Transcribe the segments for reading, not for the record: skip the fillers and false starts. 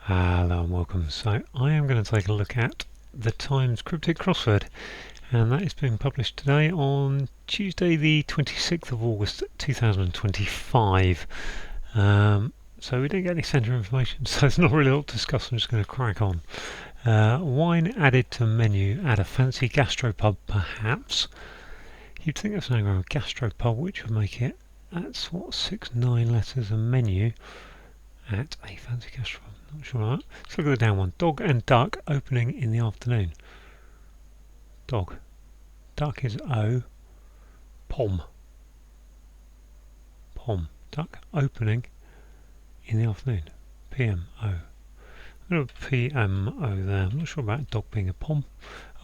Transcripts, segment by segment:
Hello and welcome. So I am going to take a look at the Times Cryptic crossword, and that is being published today on Tuesday the 26th of August 2025. So we don't get any centre information, so it's not really a lot to discuss. I'm just going to crack on. Wine added to menu at a fancy gastropub, perhaps. You'd think that's an anagram of gastropub, which would make it, that's what, 6-9 letters a menu at a fancy gastropub. Not sure about that. Let's look at the down one. Dog and duck opening in the afternoon. Dog. Duck is O. Pom. Pom. Duck opening in the afternoon. P-M-O. I'm going to P-M-O there. I'm not sure about dog being a pom.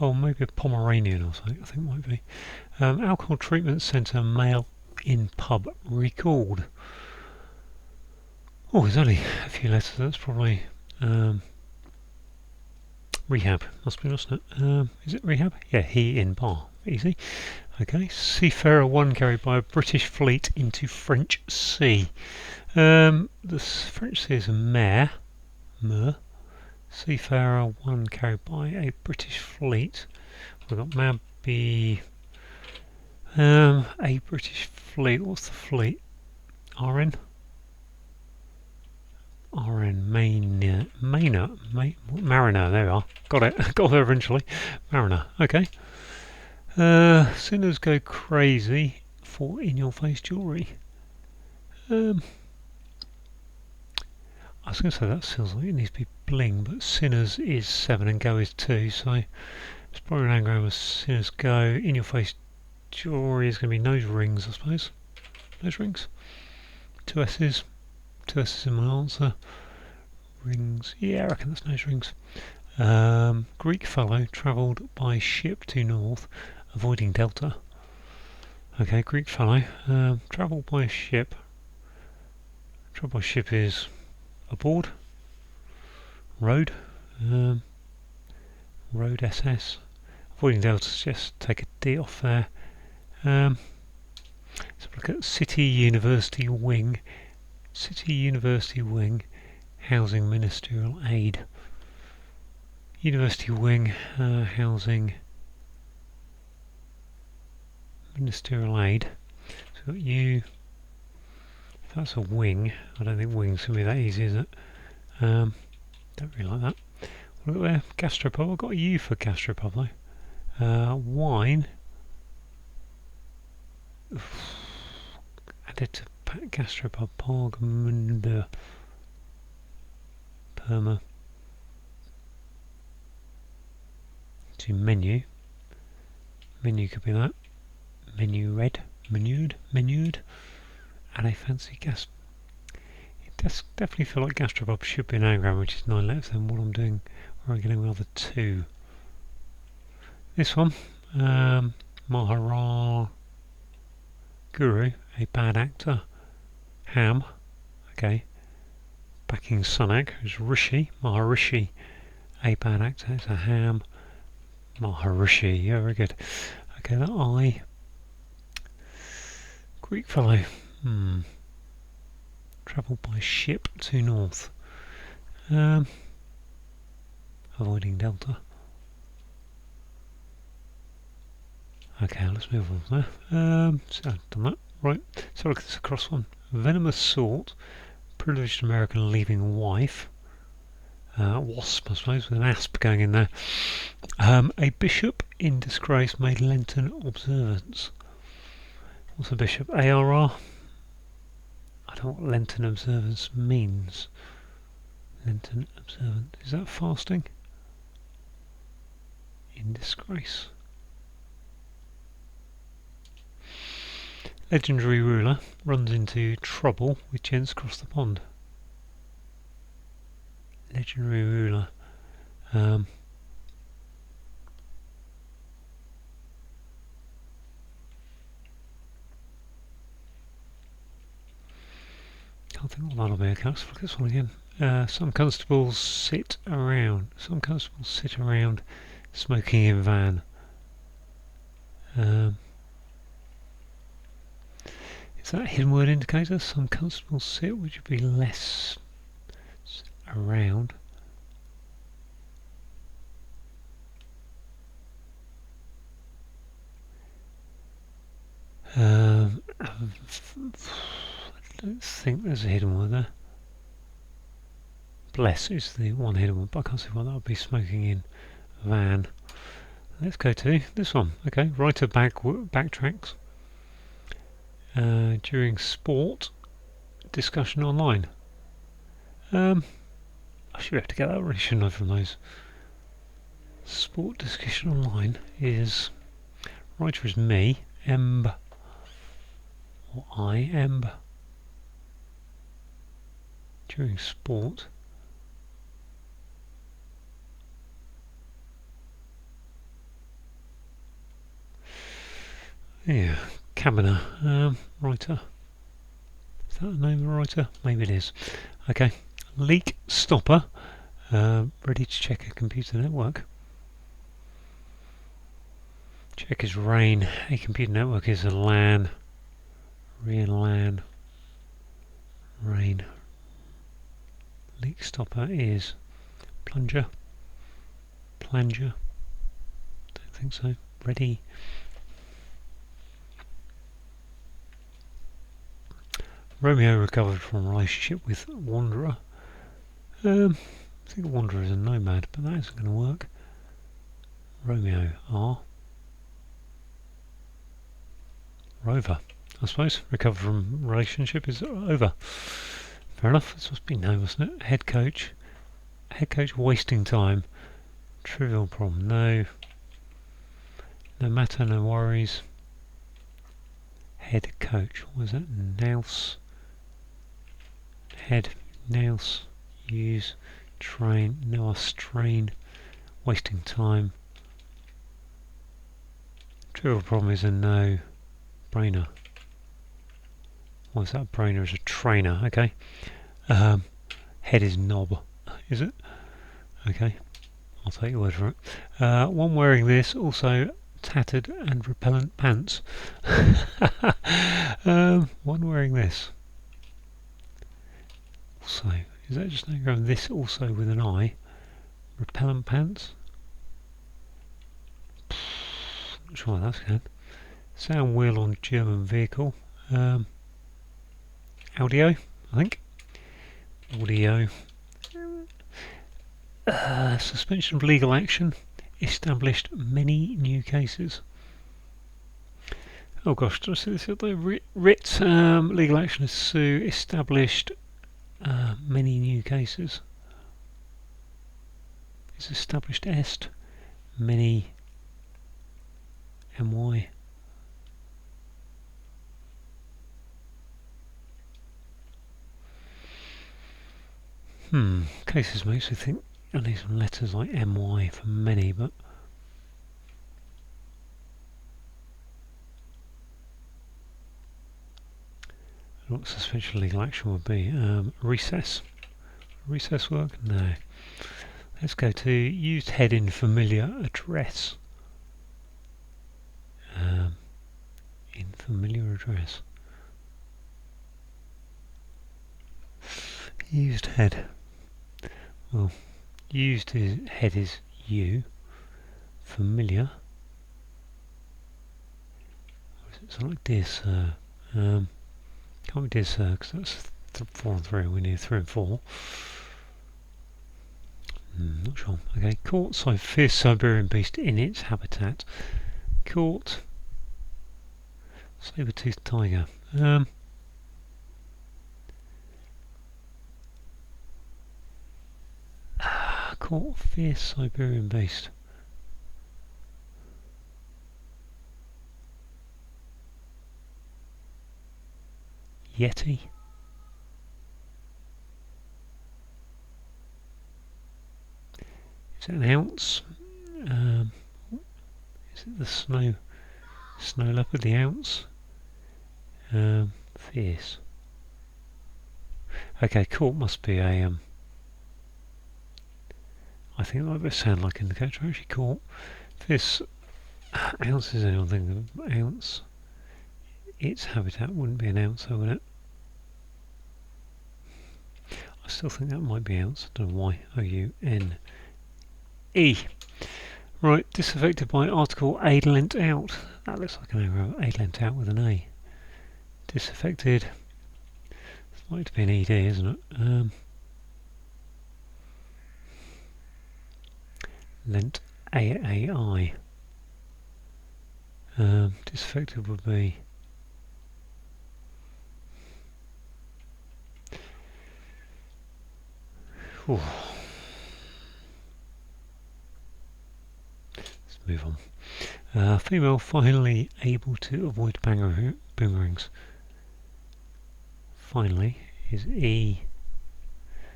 Oh, maybe a Pomeranian or something, I think might be. Alcohol treatment centre male in pub recalled. Oh, there's only a few letters. That's probably rehab. Must be, mustn't it? Is it rehab? Yeah, he in bar. Easy. Okay. Seafarer 1 carried by a British fleet into French sea. The French sea is a mer. Seafarer 1 carried by a British fleet. We've got maybe a British fleet. What's the fleet? RN? Mariner, there we are. Got it. Got there eventually. Mariner. Okay. Sinners go crazy for in-your-face jewellery. I was going to say that feels like it needs to be bling, but sinners is 7 and go is 2, so it's probably an anagram of sinners go. In-your-face jewellery is going to be nose rings, I suppose. Nose rings. 2 S's. 2 S's in my answer. Rings. Yeah, I reckon that's nose rings. Greek fellow travelled by ship to north, avoiding delta. Okay, Greek fellow travelled by ship. Travel by ship is aboard. Road. Road SS. Avoiding delta, just take a D off there. Let's look at City University Wing. City University Wing, housing ministerial aid. University Wing, housing ministerial aid. So we've got you. If that's a wing, I don't think wing's going to be that easy, is it? Don't really like that. Look at there, gastropub. I've got a U for gastropub though. Wine. Added to gastropub, Pargmunda, Perma, to menu. Menu could be that. Menu red, menued, and a fancy gas. It does definitely feel like gastropub should be an anagram, which is 9 letters. Then what I'm doing, where I'm getting the other 2. This one, Mahara Guru, a bad actor. Ham, okay. Backing Sunak, who's Rishi, Maharishi, a bad actor. It's a ham. Maharishi, yeah, very good. Okay, that I. Greek fellow, travelled by ship to north. Avoiding delta. Okay, let's move on there. So I've done that. Right, so look at this across one. Venomous sort, privileged American leaving wife. Wasp, I suppose, with an asp going in there. A bishop in disgrace made Lenten observance. What's a bishop? ARR? I don't know what Lenten observance means. Lenten observance. Is that fasting? In disgrace. Legendary ruler runs into trouble with gents across the pond. Legendary ruler. Can't think what that'll be. Okay, let's look at this one again. Some constables sit around. Some constables sit around smoking in van. Is that a hidden word indicator? Some constables sit, which would be less around. don't think there's a hidden word there. Bless is the one hidden word, but I can't see what that would be. Smoking in van. Let's go to this one. Okay, writer backtracks. During sport, discussion online. I should be able to get that, really, shouldn't I, from those? Sport discussion online is, writer is me, emb, or I, emb. During sport. Yeah, Cabiner, writer. Is that the name of the writer? Maybe it is. Okay, leak stopper, ready to check a computer network. Check is rain, a computer network is a LAN, real LAN, rain. Leak stopper is plunger, don't think so, ready. Romeo recovered from a relationship with Wanderer. I think Wanderer is a nomad, but that isn't going to work. Romeo R. Rover, I suppose. Recovered from relationship is over. Fair enough. This must be no, mustn't it? Head coach. Head coach wasting time. Trivial problem. No. No matter, no worries. Head coach. What was that? Nouse. Head. Nouse. Use. Train. No strain. Wasting time. Trivial problem is a no. Brainer. What's that? Brainer is a trainer. Okay. Head is knob. Is it? Okay. I'll take your word for it. One wearing this, also tattered and repellent pants. One wearing this. Also, is that just an anagram? This also with an I. Repellent pants? Not sure what that's good. Sound wheel on German vehicle. Audio, I think. Audio. Suspension of legal action. Established many new cases. Oh gosh, did I see this the other day? Writ, legal action is sue. Established many new cases. It's established est. Many. My. Cases makes me think I need some letters like my for many, but what suspension legal action would be. Recess. Recess work? No. Let's go to used head in familiar address. In familiar address. Used head. Well, used head is you. Familiar. Or is it something like dear sir? Can't be dear sir because that's 4 and 3. We need 3 and 4. Not sure. Okay, caught fierce Siberian beast in its habitat. Caught saber-toothed tiger. Caught fierce Siberian beast. Yeti. Is it an ounce? Is it the snow leopard? The ounce. Fierce. Okay, caught must be a I think that would sound like indicator. Actually, caught. Fierce. Ounce is anyone think of ounce? Its habitat wouldn't be an ounce, would it? I still think that might be ounce. I don't know why. O-U-N-E. Right, disaffected by article A lent out. That looks like an anagram. A lent out with an A. Disaffected. likely to be an ED, isn't it? Lent AAI. Disaffected would be. Ooh. Let's move on. Female finally able to avoid boomerangs. Finally is E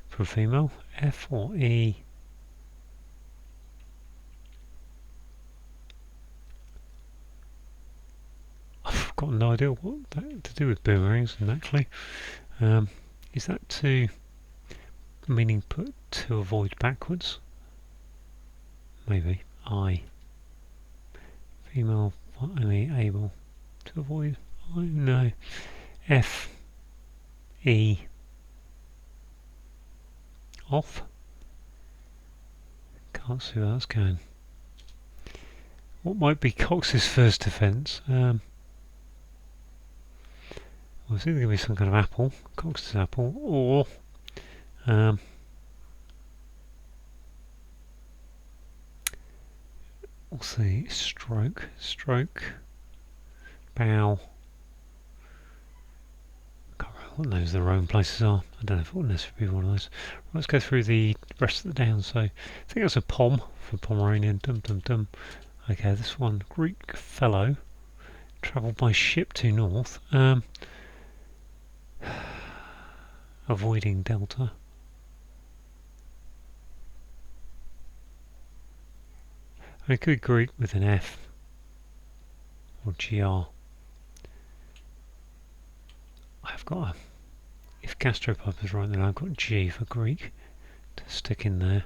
for female. F or E? I've got no idea what that to do with boomerangs exactly. Is that to meaning put to avoid backwards? Maybe. I. Female finally able to avoid. I no. F. E. Off. Can't see where that's going. What might be Cox's first defence? Well, it's either going to be some kind of apple, Cox's apple, or we'll see, stroke, bow. Can't remember what those the Roman places are. I don't know if it will necessarily be one of those. Let's go through the rest of the downs. So I think that's a pom for Pomeranian. Dum dum dum. Okay, this one, Greek fellow, travelled by ship to north. Avoiding delta. I could Greek with an F or GR. I've got a, if gastropub is right, then I've got G for Greek to stick in there.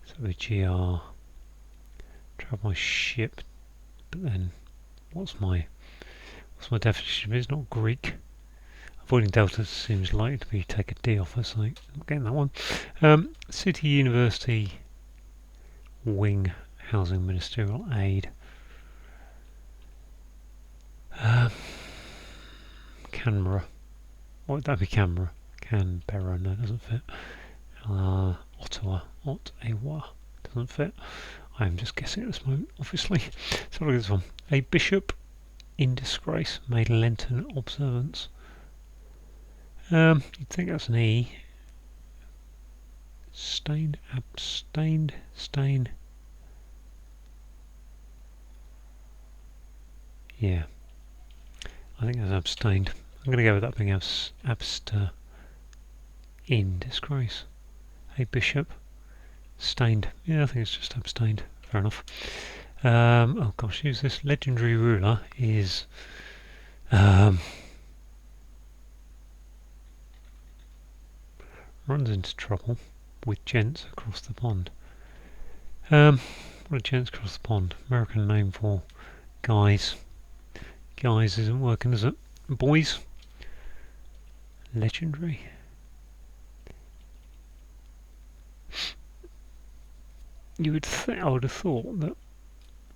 So with GR, travel my ship, but then what's my definition? It's not Greek. Avoiding delta seems likely to be take a D off us. Like not getting that one. City University Wing Housing Ministerial Aid. Canberra. What would that be? Canberra. Canberra. No, doesn't fit. Ottawa. Ottawa. Doesn't fit. I am just guessing at this moment, obviously. So look at this one. A bishop in disgrace made Lenten observance. You'd think that's an E. Stained, abstained, stain. Yeah. I think that's abstained. I'm going to go with that being abster. In disgrace. A bishop. Stained. Yeah, I think it's just abstained. Fair enough. Oh gosh, who's this? Legendary ruler is runs into trouble with gents across the pond. What are gents across the pond? American name for guys. Guys isn't working, is it? Boys. Legendary. You would think, I would have thought that,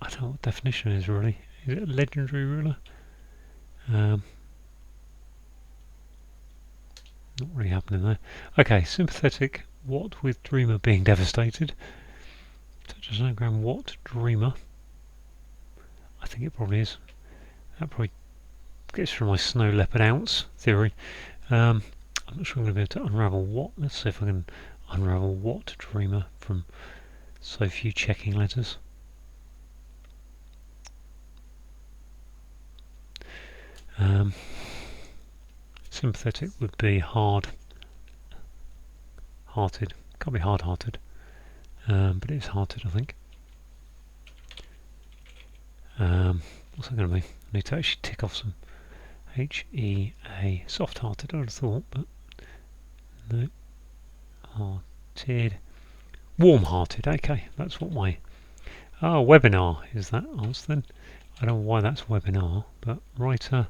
I don't know what definition is really. Is it a legendary ruler? Not really happening there. Okay, sympathetic. What with dreamer being devastated? Such as anagram what dreamer? I think it probably is. That probably gets from my snow leopard ounce theory. I'm not sure I'm going to be able to unravel what. Let's see if I can unravel what dreamer from so few checking letters. Sympathetic would be hard-hearted. Can't be hard-hearted, but it's hearted, I think. What's that going to be? I need to actually tick off some H-E-A. Soft-hearted, I would have thought, but no. Hearted. Warm-hearted, okay, that's what my... Oh, webinar is that answer then. I don't know why that's webinar, but writer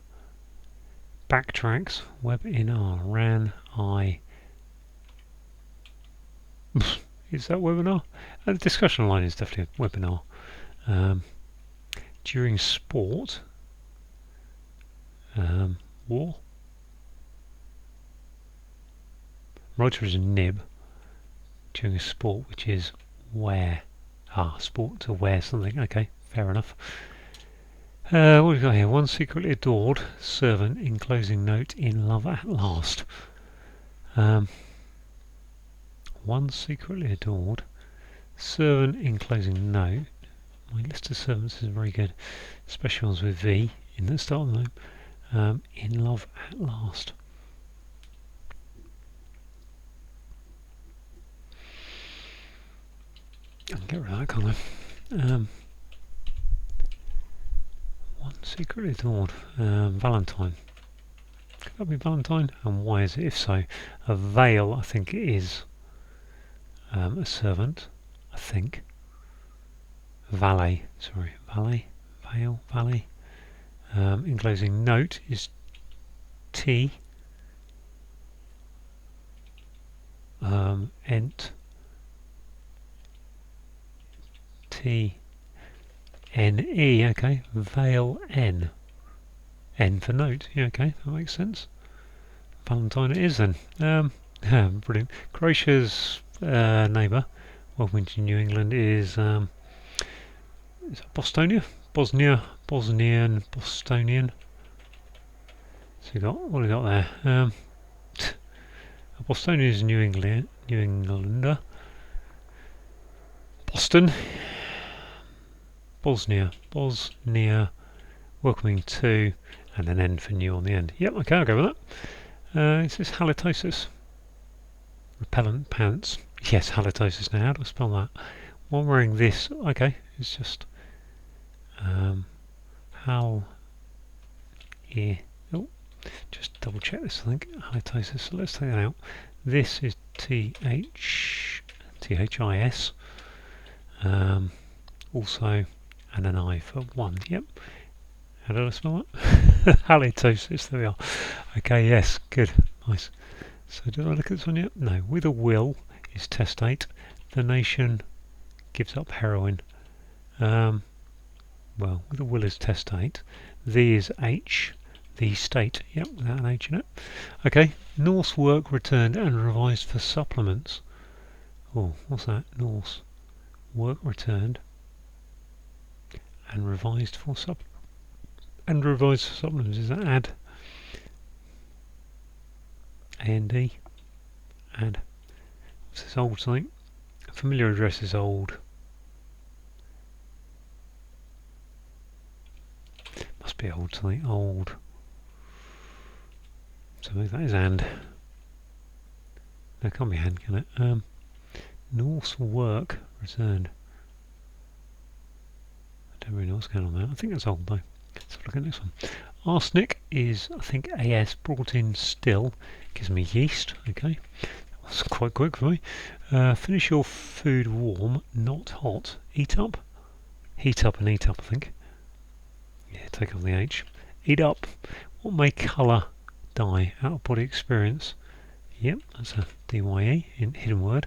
backtracks, webinar, ran, I... Is that webinar? The discussion line is definitely a webinar. During sport, war. Writer is a nib. During a sport, which is wear. Sport to wear something. Okay, fair enough. What have we got here? One secretly adored servant enclosing note in love at last. One secretly adored servant enclosing note. My list of servants is very good. Especially ones with V in the start of the name. In love at last. I can get rid of that, can't I? One secretly adored. Valentine. Could that be Valentine? And why is it? If so, a veil, I think it is a servant. I think. Valet. Sorry, valet. Veil. Valet. Enclosing note is T. Ent. T. N-E, okay, veil N. N for note, yeah, okay, that makes sense. Valentine it is then. Brilliant. Croatia's neighbour, welcome to New England, is it Bostonia? Bosnian, Bostonian. So what have we got there? Bostonia is New Englander. Boston. Bosnia, welcoming to, and an N for new on the end. Yep, okay, I'll go with that. Is this halitosis? Repellent pants. Yes, halitosis. Now, how do I spell that? One wearing this, okay, it's just just double check this, I think. Halitosis, so let's take that out. This is This. Also, and an I for one. Yep. How did I spell that? Halitosis. There we are. Okay. Yes. Good. Nice. So did I look at this one yet? No. With a will is testate. The nation gives up heroin. Well, with a will is testate. The is H. The state. Yep. Without an H in it. Okay. Norse work returned and revised for supplements. Oh, what's that? Norse work returned. And revised for supplements. Is that add? A-N-D. Add. What's this old something? Familiar address is old. Must be old something. Old. So maybe that is and. That can't be and, can it? Norse work returned. Don't really know what's going on there. I think that's old though. Let's have a look at this one. Arsenic is, I think, AS, brought in still. Gives me yeast. Okay. That was quite quick for me. Finish your food warm, not hot. Eat up. Heat up and eat up, I think. Yeah, take off the H. Eat up. What may colour dye? Out of body experience. Yep, that's a DYE, hidden word.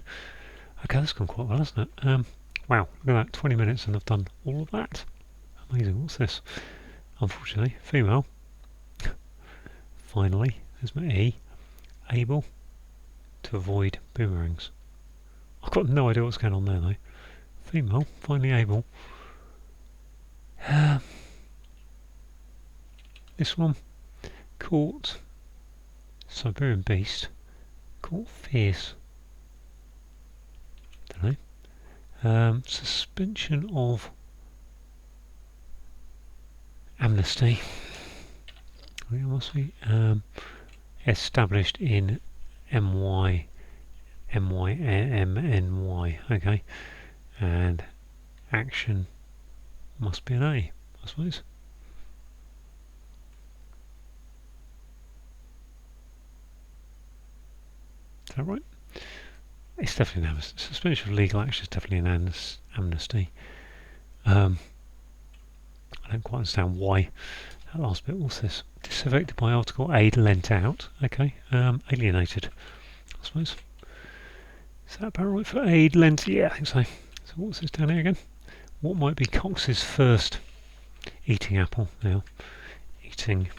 Okay, that's gone quite well, hasn't it? Wow, look at that, 20 minutes and I've done all of that. Amazing, what's this? Unfortunately, female. Finally, there's my E. Able to avoid boomerangs. I've got no idea what's going on there though. Female, finally able. This one, caught Siberian beast. Caught fierce. Don't know. Suspension of amnesty. I think it must be established in MY. Okay, and action must be an A, I suppose. Is that right? It's definitely an amnesty. Suspension of legal action is definitely an amnesty. I don't quite understand why. That last bit, what's this? Disaffected by article, aid lent out. Okay, alienated, I suppose. Is that about right for aid lent? Yeah, I think so. So what's this down here again? What might be Cox's first eating apple? Now, eating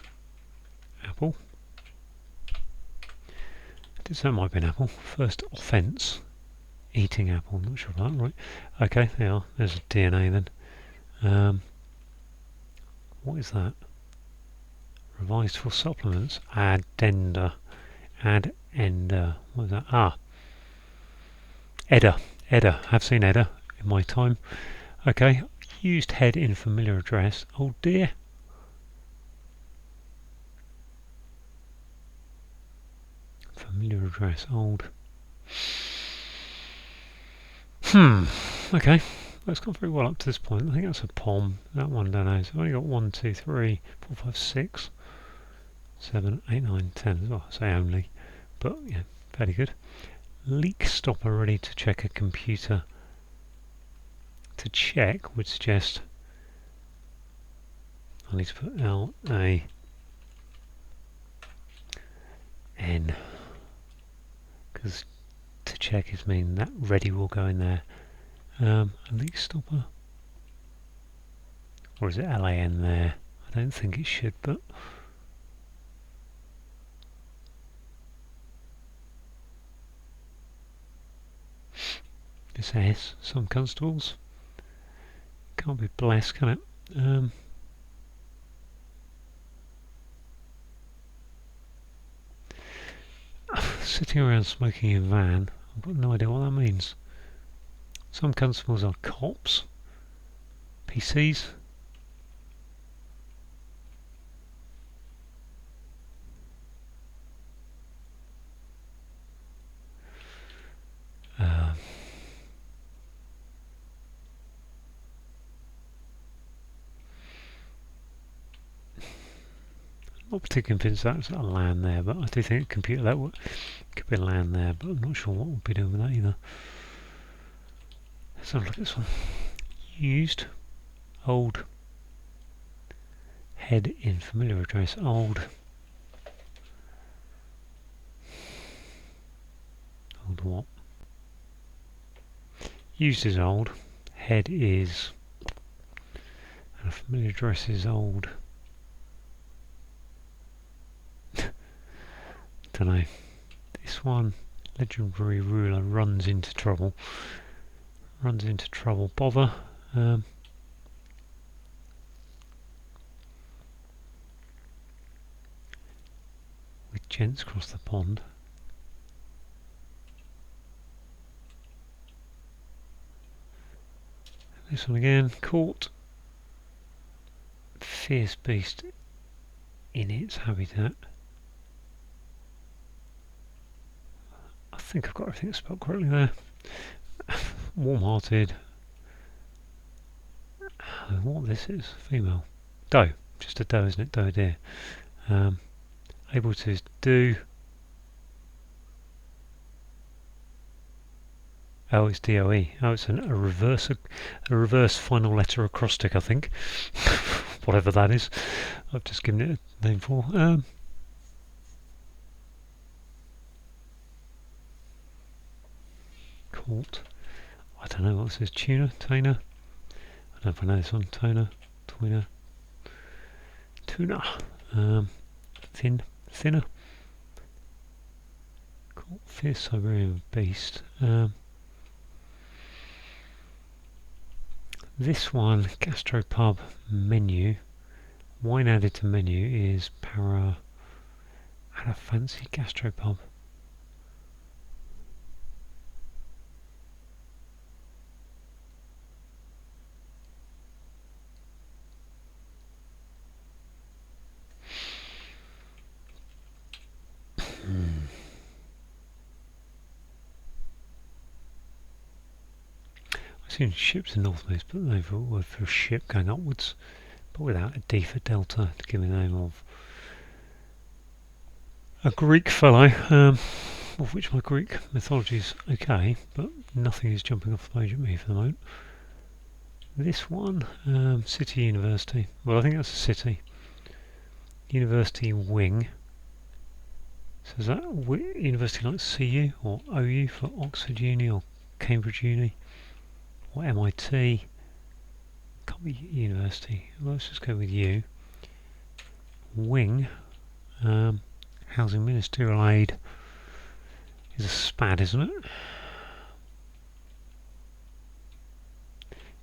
apple. That might be an apple. First offence, eating apple. I'm not sure about that, right? Okay, there are. There's a DNA then. What is that? Revised for supplements. Addenda. Addenda. What is that? Ah. Edda. Edda. I've seen Edda in my time. Okay. Used head in familiar address. Oh dear. Familiar address. Old. Okay. That's gone very well up to this point. I think that's a pom. That one, don't know. So I've only got 1, 2, 3, 4, 5, 6, 7, 8, 9, 10. Well, I say only. But, yeah, fairly good. Leak stopper ready to check a computer. To check would suggest I need to put L-A-N. Because to check is mean that ready will go in there. A leak stopper. Or is it LAN there? I don't think it should, but it's S. Some constables. Can't be blessed, can it? Sitting around smoking in a van. I've got no idea what that means. Some constables are cops. PCs. Not particularly convinced that's a LAN there, but I do think a computer that could be a LAN there, but I'm not sure what we'll be doing with that either. Let's have a look at this one. Used, old, head in familiar address, old. Old what? Used is old, head is, and a familiar address is old. Don't know. This one, legendary ruler, runs into trouble. Runs into trouble. Bother. With gents across the pond. This one again. Caught. Fierce beast in its habitat. I think I've got everything spelled correctly there. Warm-hearted. What this is? Female. Doe. Just a doe, isn't it? Doe deer. Able to do. Oh, it's DOE. Oh, it's a reverse final letter acrostic, I think. Whatever that is. I've just given it a name for. Caught. I don't know what this is. Tuna? Tainer? I don't know if I know this one. Toner? Twiner? Tuna. Thinner. Caught. Fierce Siberian beast. This one, gastropub menu. Wine added to menu is at a fancy gastropub. I've seen ships in North Mist, but they've word for a ship going upwards, but without a D for Delta to give me the name of a Greek fellow, of which my Greek mythology is okay, but nothing is jumping off the page at me for the moment. This one, City University. Well, I think that's a city. University wing. So is that university like CU or OU for Oxford Uni or Cambridge Uni or MIT? can't be university. Well, let's just go with you. Wing, housing ministerial aid is a SPAD, isn't it?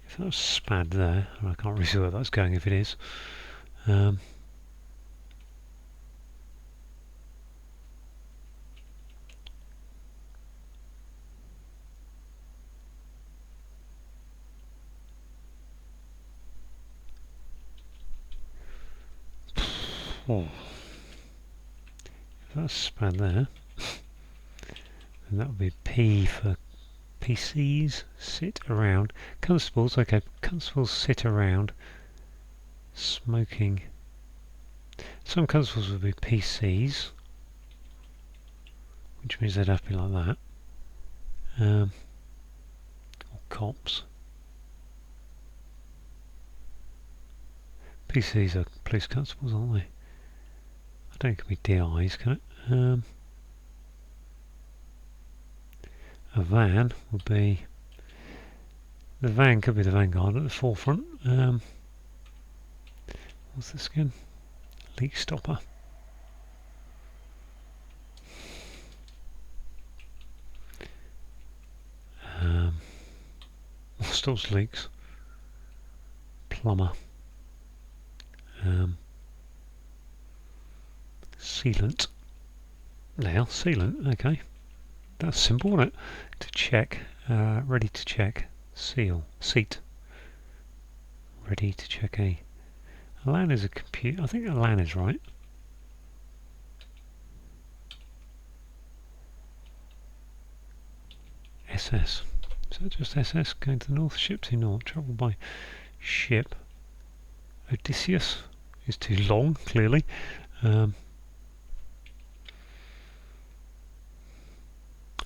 If that was SPAD there, I can't really see where that's going if it is. Oh. If that's SPAD there, then that would be P for PCs, sit around. Constables, okay, constables sit around smoking. Some constables would be PCs, which means they'd have to be like that. Or cops. PCs are police constables, aren't they? I don't think it can be DIs, can it? A van would be... The van could be the vanguard at the forefront. What's this again? Leak stopper. What stops leaks? Plumber. Sealant. Now, sealant, okay. That's simple, isn't it? To check, ready to check, seal, seat. Ready to check a LAN is a computer. I think a LAN is right. SS. Is that just SS? Going to the north, ship to north, travel by ship. Odysseus is too long, clearly.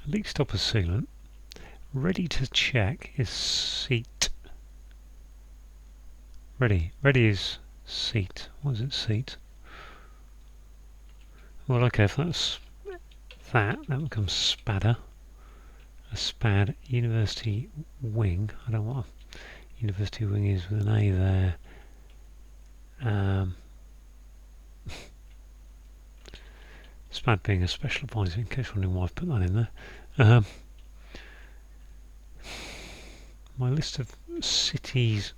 Leak stopper sealant. Ready to check is seat. Ready. Ready is seat. What is it, seat? Well, okay, if that's that becomes spadder. A SPAD, university wing. I don't know what a university wing is with an A there. SPAD being a special advisor, in case you're wondering why I've put that in there. My list of cities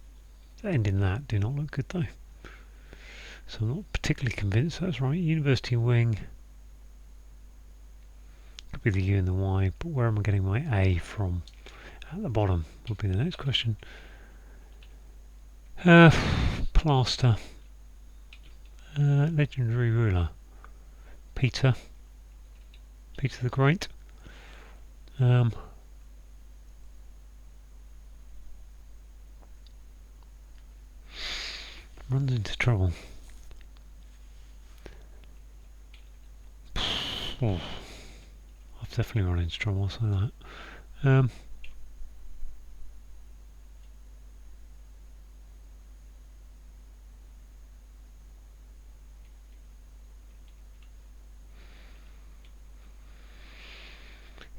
that end in that do not look good though. So I'm not particularly convinced that's right. University wing. Could be the U and the Y, but where am I getting my A from? At the bottom would be the next question. Plaster. Legendary ruler. Peter the Great. Runs into trouble. Oh, I've definitely run into trouble, I'll say that.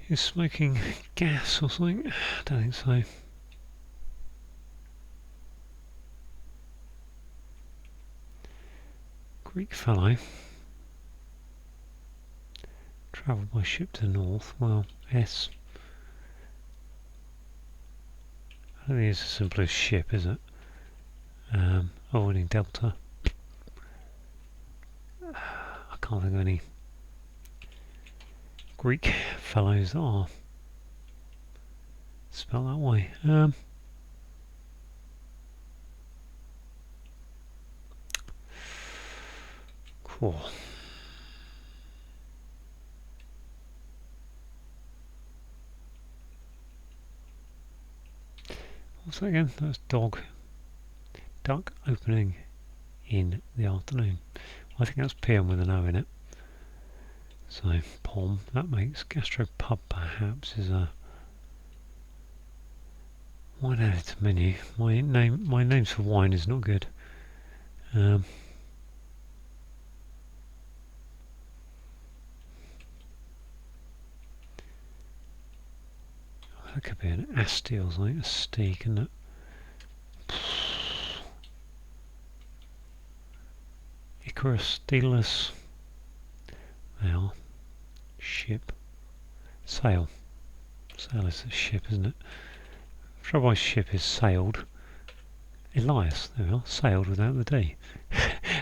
Is smoking gas or something? I don't think so. Greek fellow. Travel by ship to the north. Well, S. I don't think it's as simple as ship, is it? Avoiding delta. I can't think of any Greek fellows that are spelled that way. Cool. What's that again? That's dog. Duck opening in the afternoon. I think that's PM with an O in it. So, POM. That makes gastropub perhaps is a wine added to menu. My names for wine is not good. That could be an asti or something, a steak, isn't it? Icarus, Daedalus. They are. Ship. Sail. Sail is a ship, isn't it? Trouble ship is sailed. Elias, there we are, sailed without the D.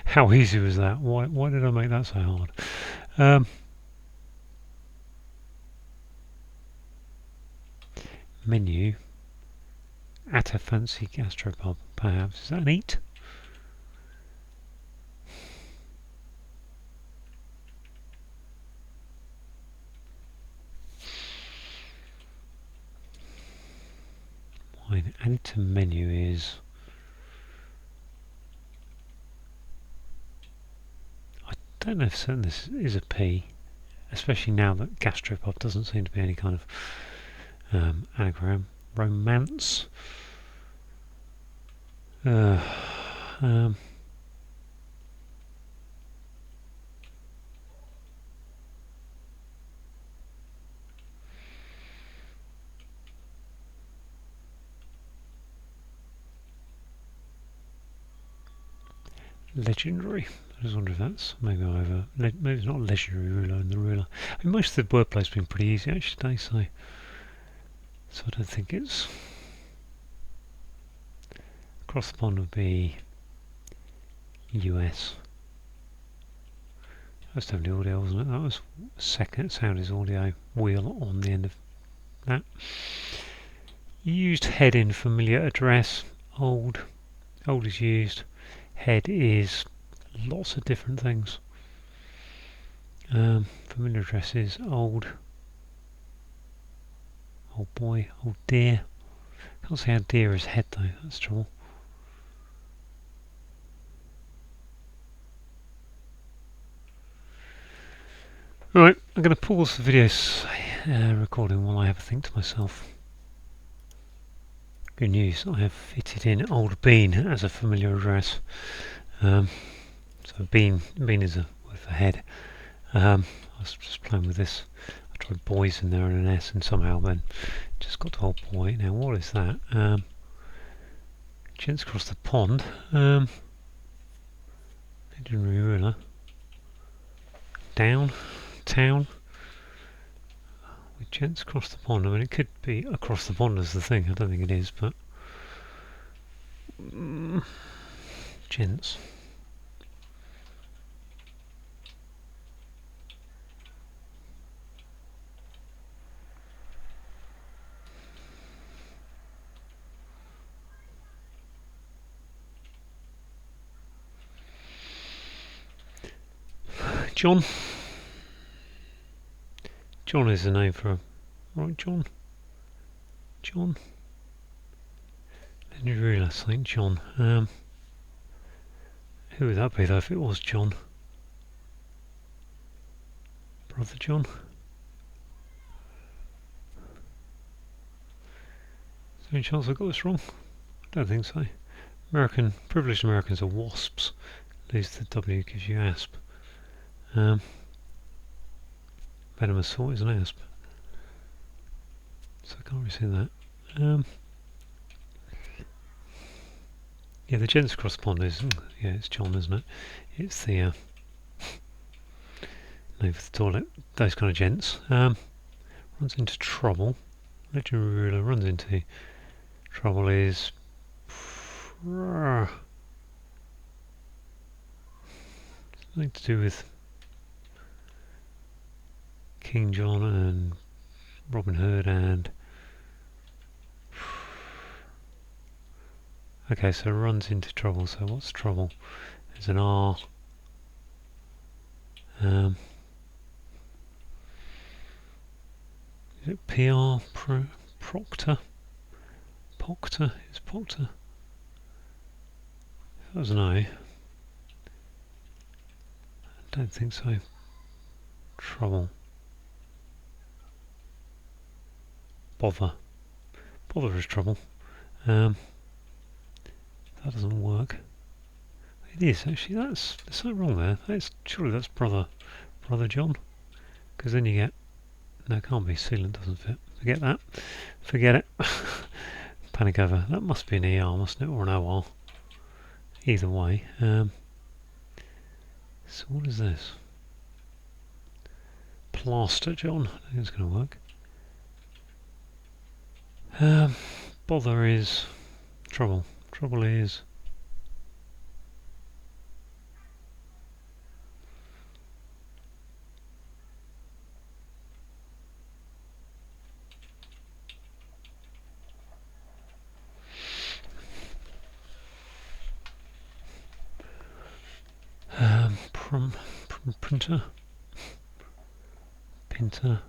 How easy was that? Why did I make that so hard? Menu. At a fancy gastropub, perhaps. Is that an eat? Wine added to menu is... I don't know if certain this is a P, especially now that gastropub doesn't seem to be any kind of anagram. Romance. Legendary. I just wonder if that's maybe maybe it's not a legendary ruler in the ruler. I mean, most of the wordplay's been pretty easy actually today, so I don't think it's... Across the pond would be US. That was definitely audio, wasn't it? That was second sound is audio wheel on the end of that. Used head in familiar address. Old is used. Head is lots of different things. Familiar address is old. Old boy, old dear. Can't say how dear is head though, that's trouble. Right, I'm going to pause the video recording while I have a think to myself. Good news, I have fitted in Old Bean as a familiar address. So bean is a word for head. I was just playing with this. I tried boys in there and an S and somehow then just got to old boy. Now what is that? Gents across the pond. Legendary ruler. Down. Town. With gents across the pond. I mean, it could be across the pond as the thing. I don't think it is, but gents. John. John is the name for right, John. John. Legendary ruler, Saint John. Who would that be though if it was John? Brother John? Is there any chance I got this wrong? I don't think so. Privileged Americans are wasps. Lose the W gives you asp. Venomous sort is an asp. So I can't really see that. Yeah, the gents across the pond is, yeah, it's John, isn't it? It's the name for the toilet, those kind of gents. Runs into trouble. Legendary ruler runs into trouble is something to do with King John and Robin Hood and... Okay, so runs into trouble, so what's trouble? There's an R. Is it PR? Proctor? Proctor? Is Proctor? If that was an O. I don't think so. Trouble. Bother. Bother is trouble. That doesn't work. It is actually. There's something wrong there. Surely that's brother John. Because then you get... No, it can't be. Sealant doesn't fit. Forget that. Forget it. Panic over. That must be an ER, mustn't it? Or an OR. Either way. So what is this? Plaster, John. I think it's going to work. Bother is trouble. Trouble is printer. Pinter.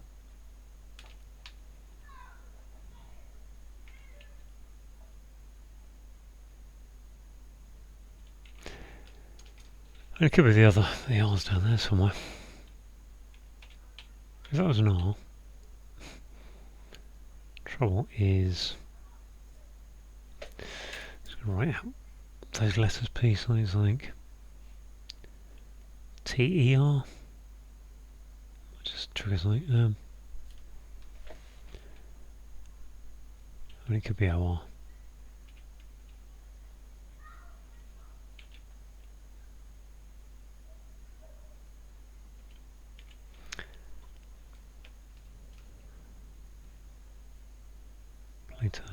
And it could be the R's down there somewhere. If that was an R. Trouble is just going to write out those letters piece-wise, like T-E-R. Just triggers like and it could be O-R. Later.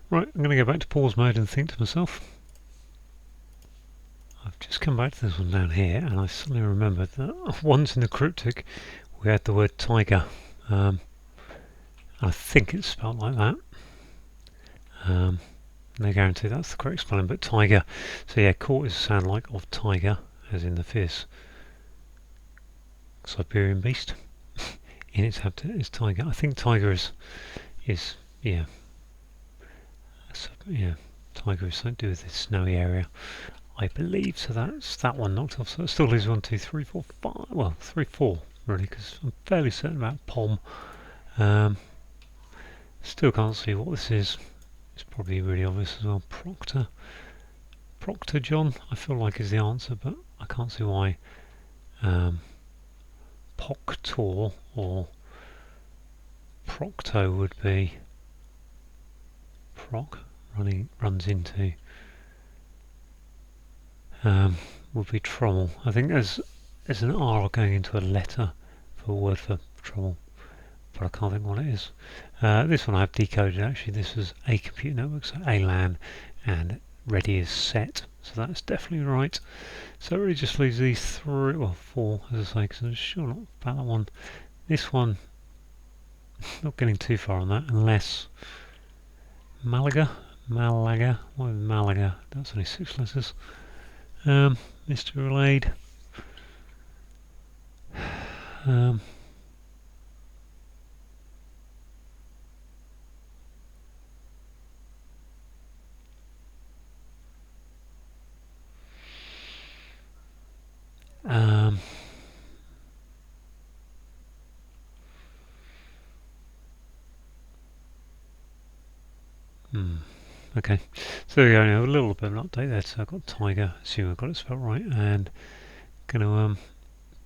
Right, I'm going to go back to pause mode and think to myself. I've just come back to this one down here, and I suddenly remembered that once in the cryptic we had the word tiger. I think it's spelled like that. No guarantee that's the correct spelling, but tiger. So yeah, court is a sound like of tiger, as in the fierce Siberian beast. In its habitat is tiger. I think tiger is yeah. So, yeah, tiger is something to do with this snowy area, I believe. So that's that one knocked off. So it still leaves 1, 2, 3, 4, 5. Well, 3, 4 really, because I'm fairly certain about pom. Still can't see what this is. It's probably really obvious as well. Proctor John, I feel like is the answer, but I can't see why. Proctor or Procto would be proc runs into would be trouble. I think there's an R going into a letter for a word for trouble, but I can't think what it is. This one I have decoded actually. This was a computer network, so a LAN, and ready is set, so that's definitely right. So it really just leaves these 3, well 4 as I say, because I'm sure not about that one. This one, not getting too far on that, unless Malaga, what is Malaga? That's only 6 letters. Mr. Relayed. Okay, so there we go. A little bit of an update there. So I've got tiger, assume I've got it spelled right, and going to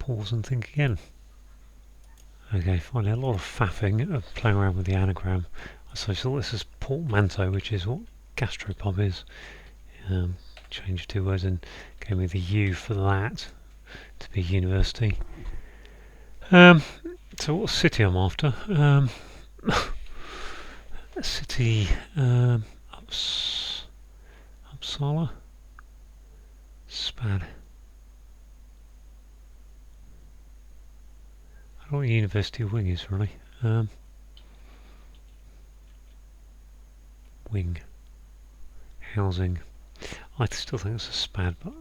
pause and think again. Okay, finally a lot of faffing of playing around with the anagram. So I thought this is portmanteau, which is what gastropub is. Changed 2 words and gave me the U for that to be university. So what city I'm after? City Uppsala. Spad. I don't know what University Wing is really. Wing. Housing. I still think it's a spad, but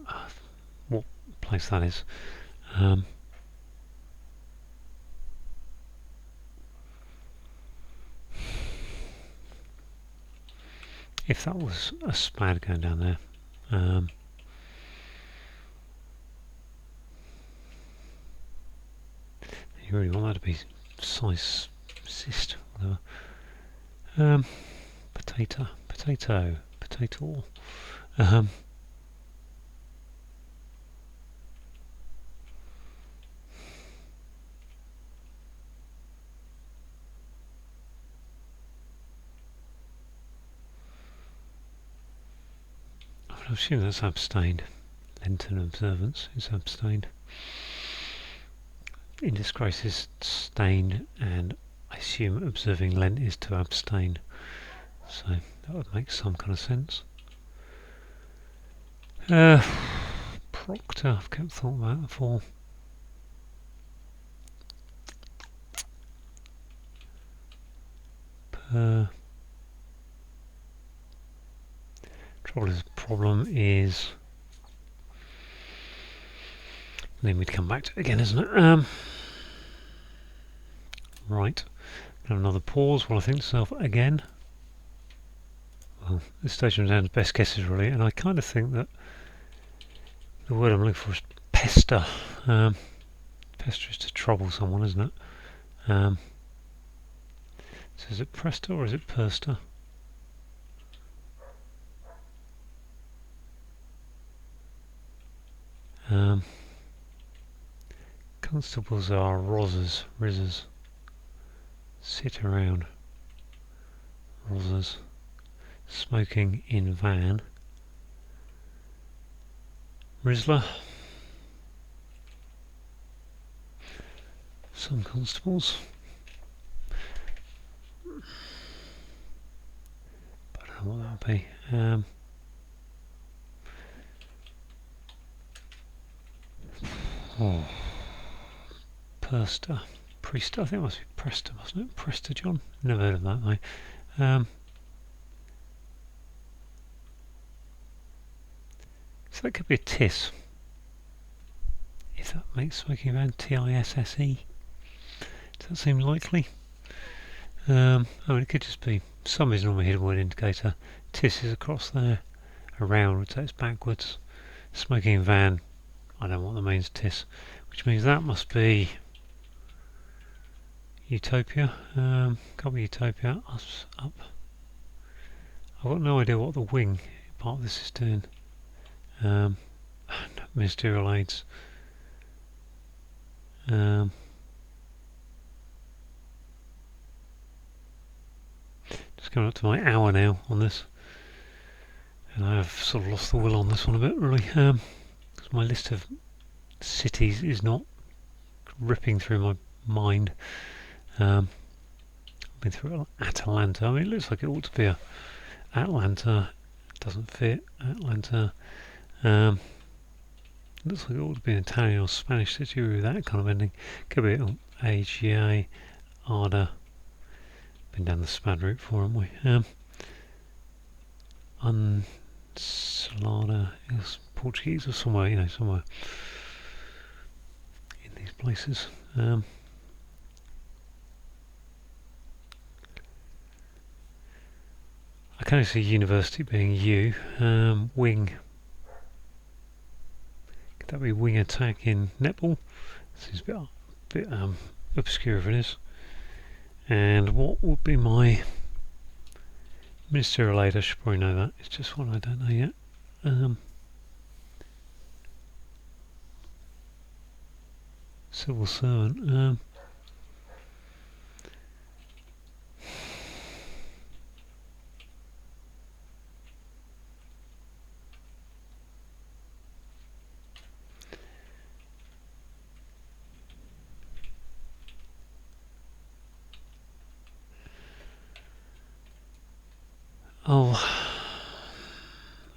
what place that is. If that was a spad going down there, you really want that to be size cyst, whatever. Potato. I assume that's abstained. Lenten observance is abstained. In disgrace is stained, and I assume observing Lent is to abstain. So that would make some kind of sense. Proctor, I've kept thought about that before. Problem is, then we'd come back to it again, isn't it? Right, have another pause while I think to myself again. Well, this stage I'm down to best guesses really, and I kind of think that the word I'm looking for is pester. Pester is to trouble someone, isn't it? So is it prester or is it perster? Constables are rizzers. Sit around. Rozzers. Smoking in van. Rizzler. Some constables. But I don't know what that would be. Perster. Priester, I think it must be Prester, mustn't it? Prester John? Never heard of that though. So that could be a tiss. If that makes smoking van Tisse. Does that seem likely? I mean, it could just be some is normally a hidden word indicator. Tiss is across there. Around would say it's backwards. Smoking van, I don't know what that means, tiss. Which means that must be Utopia. Can't be Utopia. Up. I've got no idea what the wing part of this is doing. Ministerial aids. Just coming up to my hour now on this, and I have sort of lost the will on this one a bit really, because my list of cities is not ripping through my mind. I've been through Atalanta. I mean, it looks like it ought to be a Atlanta. It doesn't fit. Atlanta. Looks like it ought to be an Italian or Spanish city with that kind of ending. Could be AGA, Arda. Been down the SPAD route for, haven't we? Unsalada is Portuguese or somewhere, somewhere in these places. I can only see university being U. Wing. Could that be wing attack in netball? Seems a bit obscure if it is. And what would be my ministerial aid? I should probably know that. It's just one I don't know yet. Civil servant.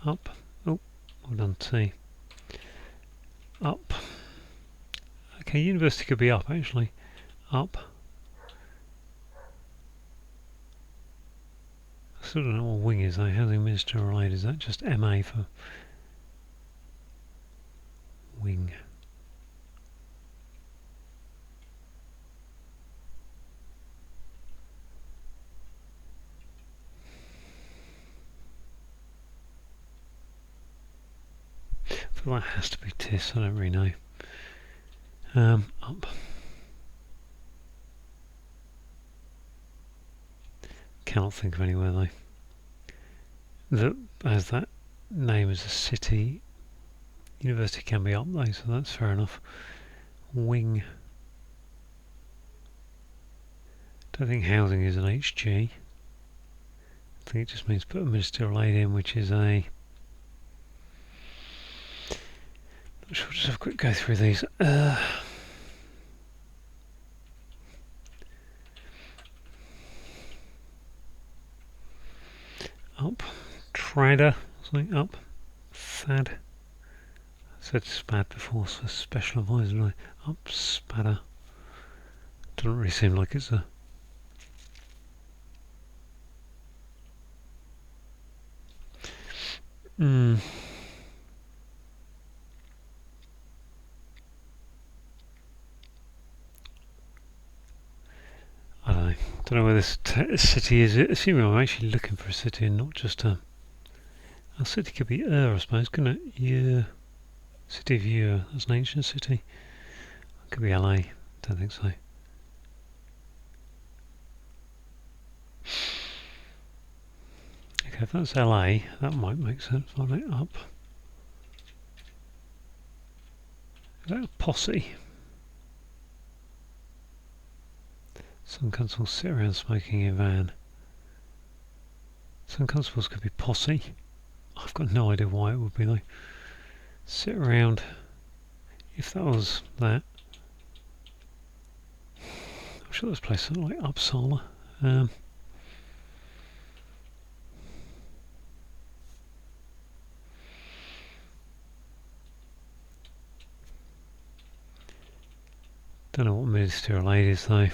Up. Oh, well done, T. Up. Okay, university could be up actually. Up. I still don't know what wing is though. Housing Ministerial Aid, is that just MA for wing? I feel that has to be TIS, I don't really know. Up. Cannot think of anywhere though that has that name as a city. University can be up though, so that's fair enough. Wing. Don't think housing is an HG. I think it just means put a ministerial aid in, which is a We'll just have a quick go through these. Up, trader, something up, fad. I said spad before, so special advisor, right? Up, spadder. Doesn't really seem like it's a. I don't know where this city is. Assuming I'm actually looking for a city and not just a city could be I suppose, couldn't it? Yeah. City of Ur, that's an ancient city. Could be LA, don't think so. Okay, if that's LA, that might make sense. I'll it up. Is that a posse? Some constables sit around smoking in a van. Some constables could be posse. I've got no idea why it would be though. Sit around. If that was that, I'm sure there's a place like Uppsala. Don't know what ministerial aid is though.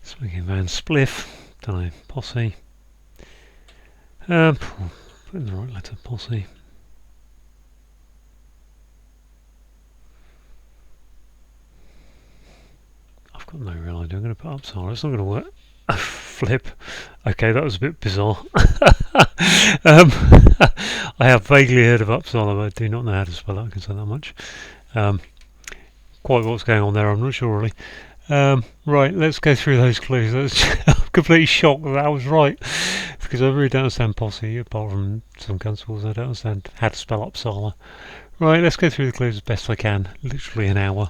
Smoking van spliff, don't know, posse. Put in the right letter, posse. I've got no real idea. I'm going to put Uppsala. It's not going to work. Flip. Okay, that was a bit bizarre. I have vaguely heard of Uppsala, but I do not know how to spell it. I can say that much. Quite what's going on there, I'm not sure really. Right, let's go through those clues. I'm completely shocked that I was right, because I really don't understand posse, apart from some constables. I don't understand how to spell Uppsala. Right, let's go through the clues as best I can. Literally an hour.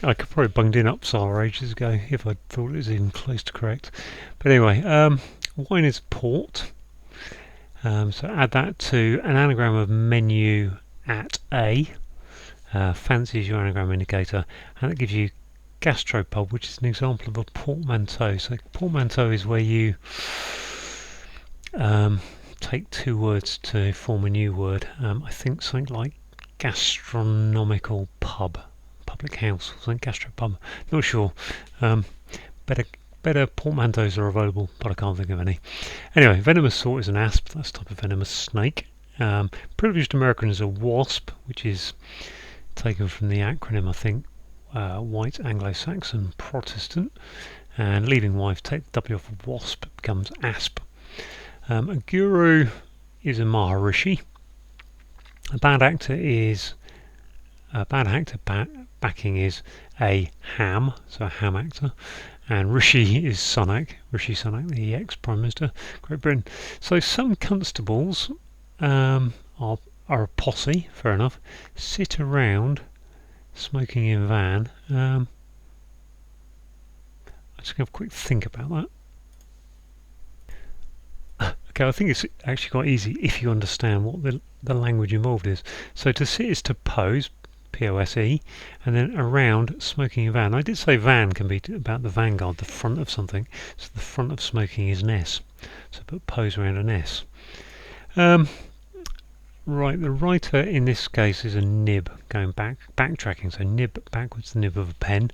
I could probably bunged in Uppsala ages ago if I thought it was even close to correct. But anyway, wine is port. So add that to an anagram of menu at A. Fancy is your anagram indicator, and that gives you gastropub, which is an example of a portmanteau. So portmanteau is where you take two words to form a new word. I think something like gastronomical pub, public house, or something, gastropub. Not sure. Better portmanteaus are available, but I can't think of any. Anyway, venomous sort is an asp. That's a type of venomous snake. Privileged American is a wasp, which is taken from the acronym, I think, White Anglo-Saxon Protestant. And leaving wife, take the W off of wasp, becomes asp. A guru is a Maharishi. A bad actor backing is a ham, so a ham actor. And Rishi is Sunak, the ex-Prime Minister, Great Britain. So some constables are a posse, fair enough, sit around smoking in a van. I'm just going to have a quick think about that. Okay, I think it's actually quite easy if you understand what the language involved is. So to sit is to pose, P-O-S-E, and then around smoking a van. I did say van can be about the vanguard, the front of something. So the front of smoking is an S. So put pose around an S. Right, the writer in this case is a nib, going backtracking. So nib backwards, the nib of a pen.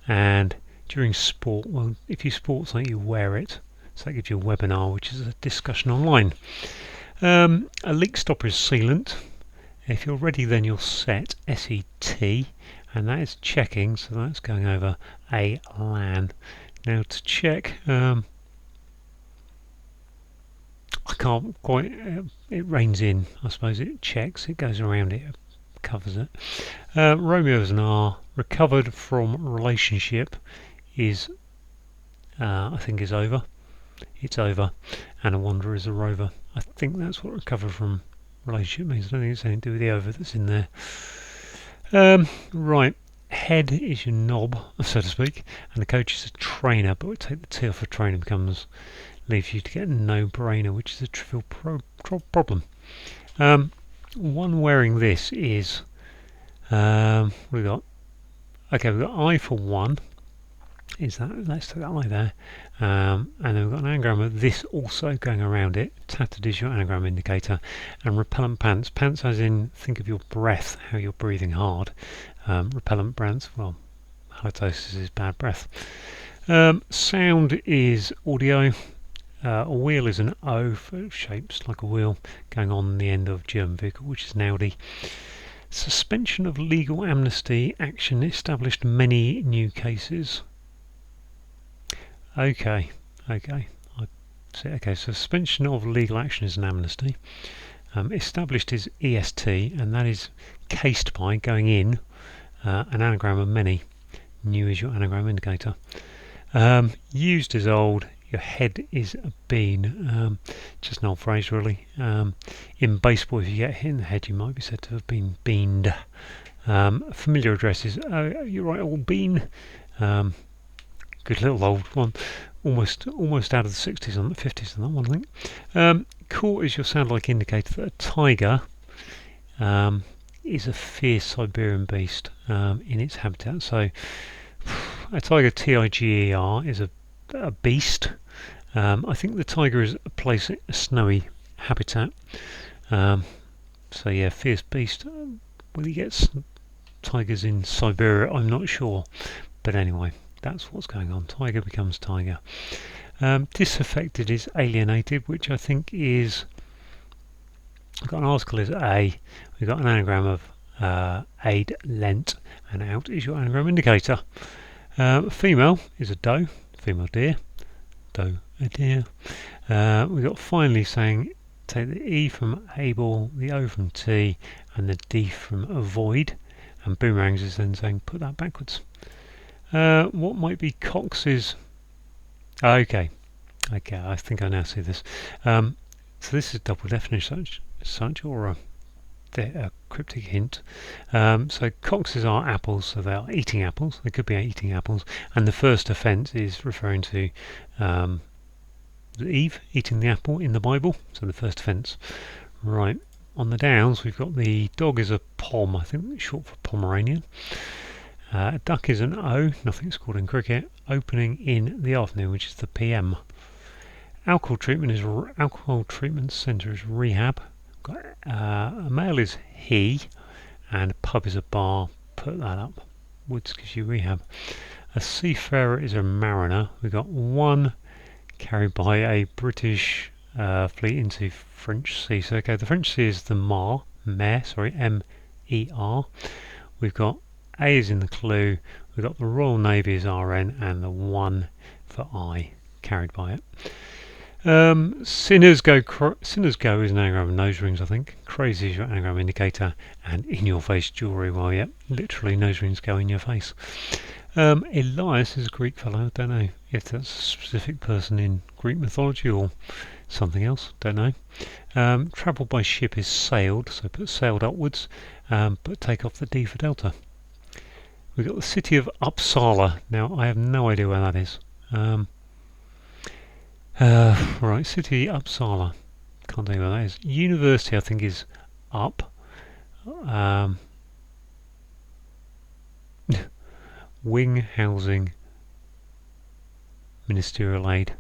And during sport, well, if you sport something, you wear it. So that gives you a webinar, which is a discussion online. A leak stopper is sealant. If you're ready, then you'll set, S-E-T, and that is checking, so that's going over a LAN. Now to check, I can't quite, it rains in, I suppose it checks, it goes around it, covers it. Romeo is an R, recovered from relationship is, I think is over, it's over, and a wanderer is a rover. I think that's what recover from relationship means. I don't think it's anything to do with the over that's in there. Right, head is your knob, so to speak, and the coach is a trainer, but we take the T off a trainer, leaves you to get a no-brainer, which is a trivial problem. One wearing this is, what we got? Okay, we've got I for one. Is that? Let's take that I there. And then we've got an anagram of this also going around it. Tattered is your anagram indicator. And repellent pants. Pants as in, think of your breath, how you're breathing hard. Repellent pants, well, halitosis is bad breath. Sound is audio. A wheel is an O, for shapes like a wheel, going on the end of German vehicle, which is an Audi. Suspension of legal amnesty action established many new cases. Okay. So suspension of legal action is an amnesty. Established is EST, and that is cased by going in an anagram of many. New is your anagram indicator. Used is old. Your head is a bean. Just an old phrase, really. In baseball, if you get hit in the head, you might be said to have been beaned. Familiar address is, you're right, old bean. Good little old one, almost out of the 60s on the 50s on that one, I think. Court is your sound-like indicator that a tiger is a fierce Siberian beast in its habitat. So a tiger, Tiger, is a beast. I think the tiger is a snowy habitat. So yeah, fierce beast. Whether he gets tigers in Siberia, I'm not sure. But anyway, that's what's going on. Tiger becomes tiger. Disaffected is alienated, which I think is... I've got an article is A. We've got an anagram of aid, lent, and out is your anagram indicator. Female is a doe, female deer. Doe, a deer. We've got finally saying take the E from able, the O from T, and the D from avoid. And boomerangs is then saying put that backwards. What might be Cox's... Okay, I think I now see this. So this is double definition such or a cryptic hint. So Cox's are apples, so they are eating apples. They could be eating apples. And the first offence is referring to Eve eating the apple in the Bible. So the first offence. Right, on the downs we've got the dog is a pom, I think short for Pomeranian. Duck is an O, nothing's called in cricket. Opening in the afternoon, which is the PM. Alcohol treatment centre is rehab. A male is he, and a pub is a bar. Put that up. Woods gives you rehab. A seafarer is a mariner. We've got one carried by a British fleet into French sea. So okay, the French sea is the M-E-R. We've got A is in the clue. We've got the Royal Navy is RN, and the one for I carried by it. Sinners go is an anagram of nose rings, I think. Crazy is your anagram indicator, and in your face jewellery. Well, yeah, literally nose rings go in your face. Elias is a Greek fellow. I don't know if that's a specific person in Greek mythology or something else. Don't know. Travel by ship is sailed, so put sailed upwards, but take off the D for delta. We've got the city of Uppsala. Now, I have no idea where that is. Right, city Uppsala. Can't tell you where that is. University, I think, is up. Wing, housing, ministerial aid.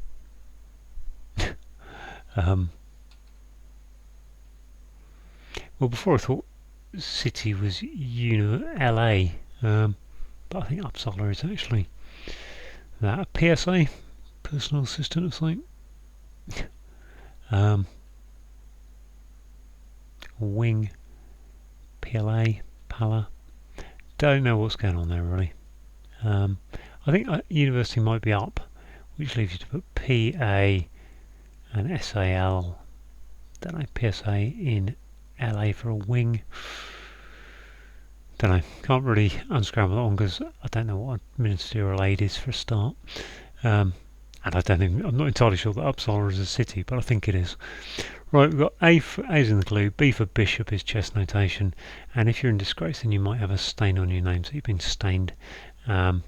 Well, before I thought city was LA. But I think Uppsala is actually that. PSA, personal assistant of something. Wing, PLA, Pala. Don't know what's going on there really. I think university might be up, which leaves you to put PA and SAL. Don't know, PSA in LA for a wing. Don't know, can't really unscramble that one because I don't know what a ministerial aid is for a start. And I'm not entirely sure that Uppsala is a city, but I think it is. Right, we've got A for A's in the clue, B for bishop is chess notation, and if you're in disgrace then you might have a stain on your name, so you've been stained. And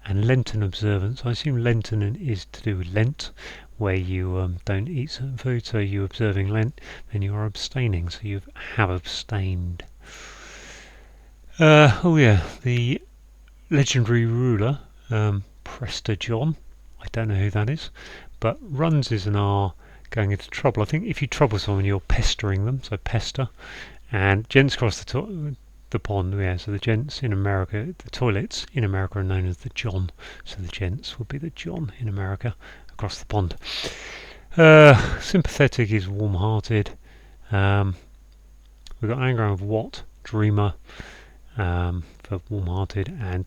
Lenten observance, I assume Lenten is to do with Lent, where you don't eat certain food, so you're observing Lent, then you are abstaining, so you have abstained. Oh yeah, the legendary ruler, Prester John, I don't know who that is, but runs is an R, going into trouble. I think if you trouble someone you're pestering them, so pester. And gents cross the pond, yeah, so the gents in America, the toilets in America are known as the John, so the gents would be the John in America across the pond. Sympathetic is warm-hearted. We've got anagram of what, dreamer, for warm-hearted, and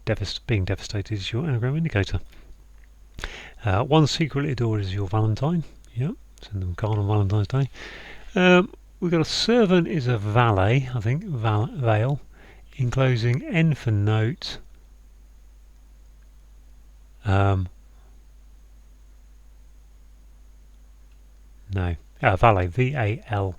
being devastated is your anagram indicator. One secretly adored is your Valentine, yeah, send them a card on Valentine's Day. We've got a servant is a valet, I think, veil, enclosing N for note. No, valet, V-A-L-T.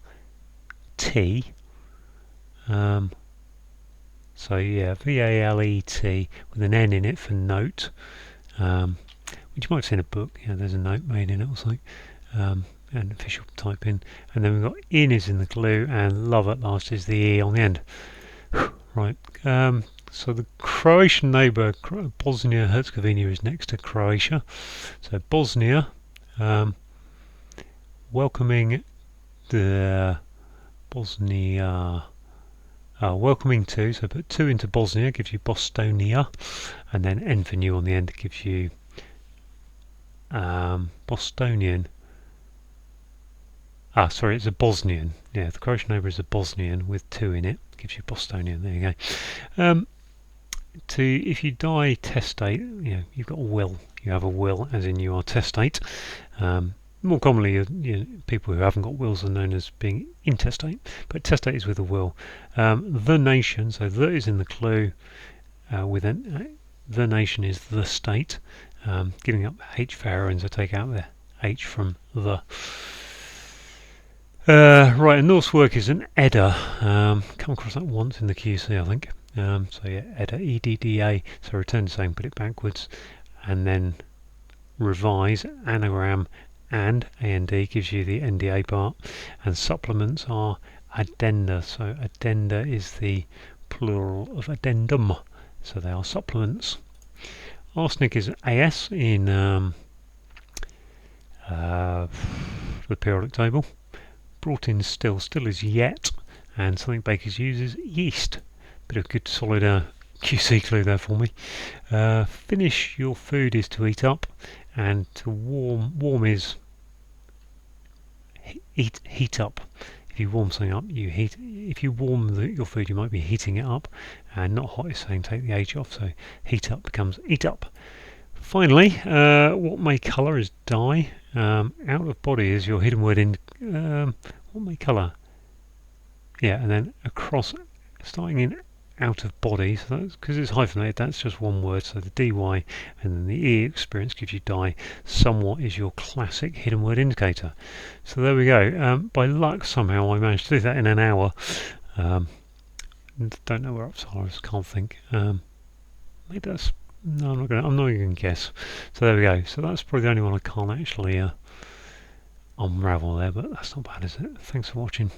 So yeah, V-A-L-E-T with an N in it for note, which you might see in a book. Yeah, there's a note made in it or something, and official type in. And then we've got in is in the clue, and love at last is the E on the end. Right. So the Croatian neighbour, Bosnia-Herzegovina, is next to Croatia. So Bosnia, welcoming the Bosnia. Welcoming to, so put 2 into Bosnia gives you Bostonia, and then N for new on the end gives you Bostonian. Sorry, it's a Bosnian. Yeah, the Croatian neighbour is a Bosnian with 2 in it, gives you Bostonian. There you go. If you die testate, you've got a will. You have a will, as in you are testate. More commonly, people who haven't got wills are known as being intestate, but testate is with a will. The nation, so the is in the clue, the nation is the state, giving up H for heroine, so take out the H from the. Right, a Norse work is an Edda. Come across that once in the QC, I think. So yeah, Edda, E-D-D-A, so return the same, put it backwards, and then revise, anagram, and A&D gives you the NDA part, and supplements are addenda, so addenda is the plural of addendum, so they are supplements. Arsenic is AS in the periodic table. Brought in still is yet, and something bakers use is yeast. Bit of good solid QC clue there for me. Finish your food is to eat up, and to warm is heat up. If you warm something up, you heat. If you warm your food, you might be heating it up, and not hot is saying take the H off, so heat up becomes eat up. Finally, what may colour is dye. Out of body is your hidden word in. What may colour? Yeah, and then across, starting in out of body, so that's because it's hyphenated, that's just one word, so the DY and then the E experience gives you die. Somewhat is your classic hidden word indicator. So there we go. By luck somehow I managed to do that in an hour. Don't know where up to, I just can't think. Maybe that's, no, I'm not even going to guess. So there we go. So that's probably the only one I can't actually unravel there, but that's not bad, is it? Thanks for watching.